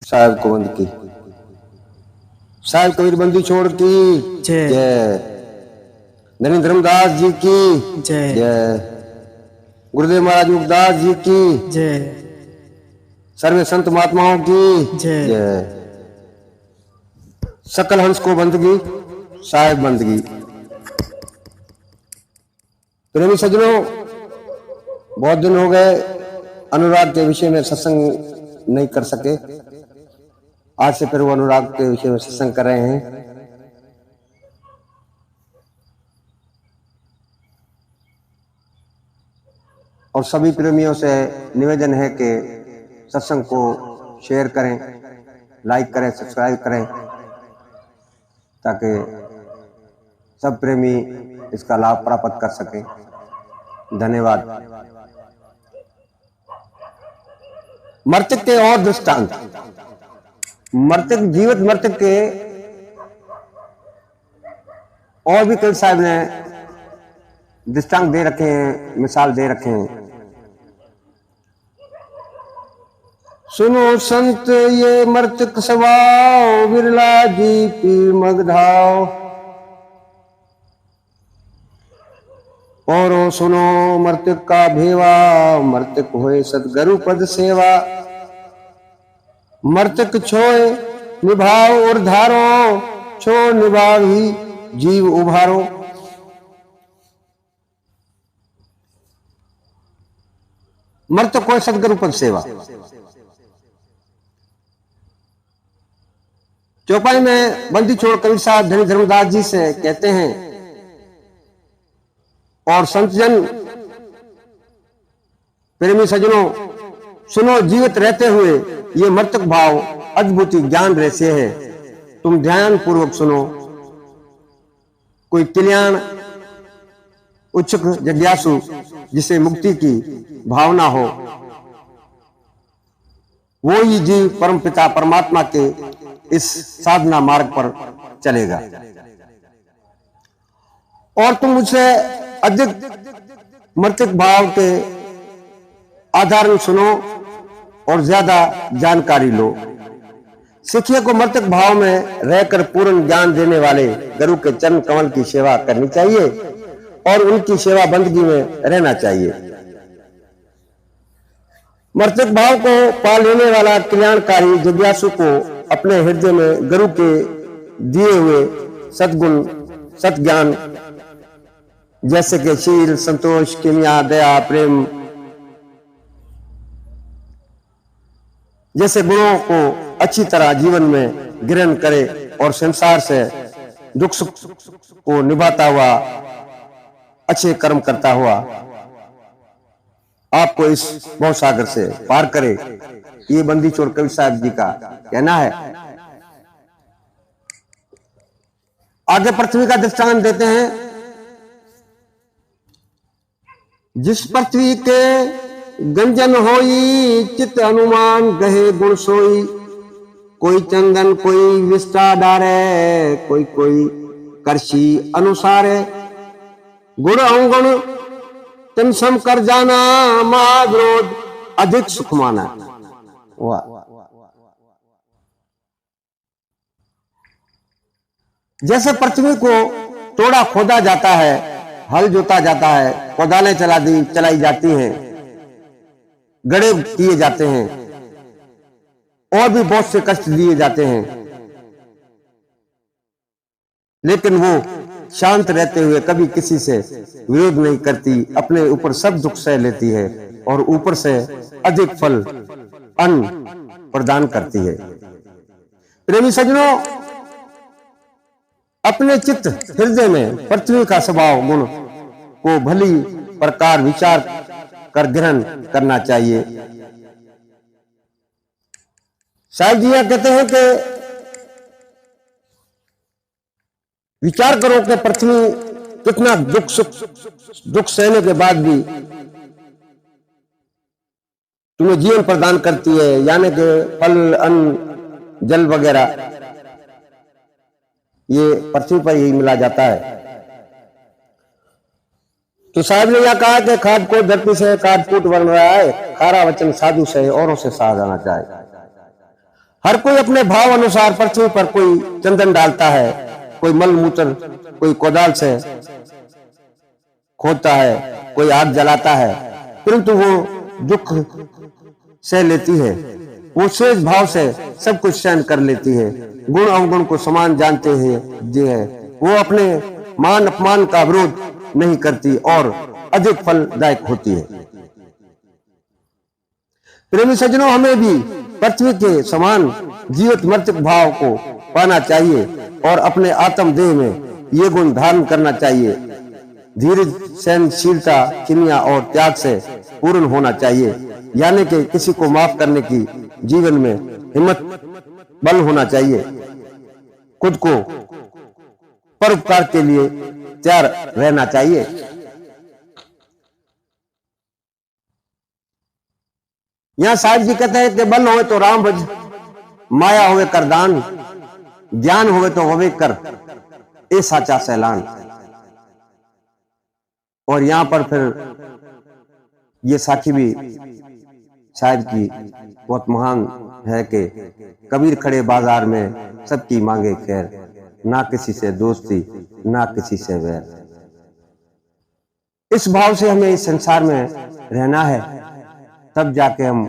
साहब को बंद की, साहब कबीर बंदी छोड़ की जय। जय। धनी धर्मदास जी की जय। जय। गुरुदेव महाराज मुखदास जी की जय। सर्वे संत महात्माओं की जय। जय। सकल हंस को बंदगी, साहेब बंदगी। प्रेमी सज्जनों, बहुत दिन हो गए अनुराग के विषय में सत्संग नहीं कर सके। आज से फिर वो अनुराग के विषय में सत्संग कर रहे हैं। और सभी प्रेमियों से निवेदन है कि सत्संग को शेयर करें, लाइक करें, सब्सक्राइब करें, ताकि सब प्रेमी इसका लाभ प्राप्त कर सकें। धन्यवाद। मृतक के और दृष्टांत। मृतक, जीवित मृतक के और भी कई साहब ने दृष्टांत दे रखे हैं, मिसाल दे रखे हैं। सुनो संत ये मृतक स्वभाव, बिरला जी पीर मगधाव। और सुनो मृतक का भेवा, मृतक होए सदगुरु पद सेवा। मृतक छोए निभाओ और धारो, छो निभाव ही जीव उभारो। मृतक होए सदगुरु पद सेवा। चौपाई में बंदी छोड़ कबीर साहब धनी धर्मदास जी से कहते हैं, और संतजन प्रेमी सज्जनों सुनो, जीवित रहते हुए ये मृतक भाव अद्भुत ज्ञान रहस्य है। तुम ध्यान पूर्वक सुनो। कोई कल्याण उत्सुक जिज्ञासु जिसे मुक्ति की भावना हो, वो ही जीव परम पिता परमात्मा के इस साधना मार्ग पर चलेगा। और तुम मुझसे अधिक मृतक भाव के आधार सुनो और ज्यादा जानकारी लो। सिखिए को मृतक भाव में रहकर पूर्ण ज्ञान देने वाले गुरु के चरण कमल की सेवा करनी चाहिए और उनकी सेवा बंदगी में रहना चाहिए। मृतक भाव को पा लेने वाला कल्याणकारी जिज्ञासु को अपने हृदय में गुरु के दिए हुए सद्गुण सत्ज्ञान जैसे कि शील, संतोष, किमिया, दया, प्रेम जैसे गुणों को अच्छी तरह जीवन में ग्रहण करे और संसार से दुख सुख को निभाता हुआ, अच्छे कर्म करता हुआ आपको इस भवसागर से पार करे। ये बंदी छोड़ कबीर साहब जी का कहना है। आगे पृथ्वी का दृष्टांत देते हैं। जिस पृथ्वी के गंजन होई, चित अनुमान गहे गुण सोई। कोई चंदन कोई विष्टा डारे, कोई कोई करशी अनुसारे। गुण अवगुण तन सम कर जाना, महाविरोध अधिक सुख माना। वाह। जैसे पृथ्वी को तोड़ा खोदा जाता है, हल जोता जाता है, कोदालें चलाई जाती हैं, गड़े किए जाते हैं और भी बहुत से कष्ट दिए जाते हैं, लेकिन वो शांत रहते हुए कभी किसी से विरोध नहीं करती, अपने ऊपर सब दुख सह लेती है और ऊपर से अधिक फल अन्न प्रदान करती है। प्रेमी सज्जनों, अपने चित्त हृदय में पृथ्वी का स्वभाव गुण को भली प्रकार विचार कर ग्रहण करना चाहिए। साहिब जी कहते हैं कि विचार करो कि पृथ्वी कितना दुख सहने के बाद भी तुम्हें जीवन प्रदान करती है, यानी कि फल, अन्न, जल वगैरह ये पृथ्वी पर ही मिला जाता है। तो साहब ने यह कहा कि खाद को धरती से काटकूट बन रहा है, खारा वचन साधु से औरों से सहा जाना चाहिए। हर कोई अपने भाव अनुसार पृथ्वी पर कोई चंदन डालता है, कोई मल मूत्र, कोई कोदाल से खोदता है, कोई आग जलाता है, परंतु वो दुख सह लेती है, वो शेष भाव से सब कुछ सहन कर लेती है, गुण अवगुण को समान जानते हैं जो है, वो अपने मान अपमान का विरोध नहीं करती और अधिक फलदायक होती है। प्रेमी सज्जनों, हमें भी पृथ्वी के समान जीवित मर्तिक भाव को पाना चाहिए और अपने आत्म देह में ये गुण धारण करना चाहिए। धीरज, सहनशीलता, चिन्या और त्याग से पूर्ण होना चाहिए, यानी कि किसी को माफ करने की जीवन में हिम्मत बल होना चाहिए। खुद को परोपकार के लिए तैयार रहना चाहिए। यहां साहिब जी कहते हैं कि बल होवे तो राम भज, माया होवे कर दान, ज्ञान होवे तो होवे कर, ए साचा सैलान। और यहां पर फिर ये साखी भी साहिब की बहुत महान है कि कबीर खड़े बाजार में सबकी मांगे खैर, ना किसी से दोस्ती ना किसी से वैर। इस भाव से हमें इस संसार में रहना है, तब जाके हम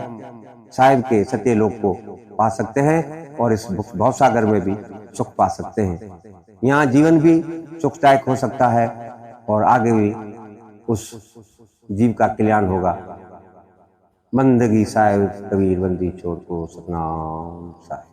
साहिब के सत्य लोक को पा सकते हैं और इस भवसागर में भी सुख पा सकते हैं। यहाँ जीवन भी सुखदायक हो सकता है और आगे भी उस जीव का कल्याण होगा। बंदगी साहिब कबीर बंदी छोड़ को सतनाम साहिब।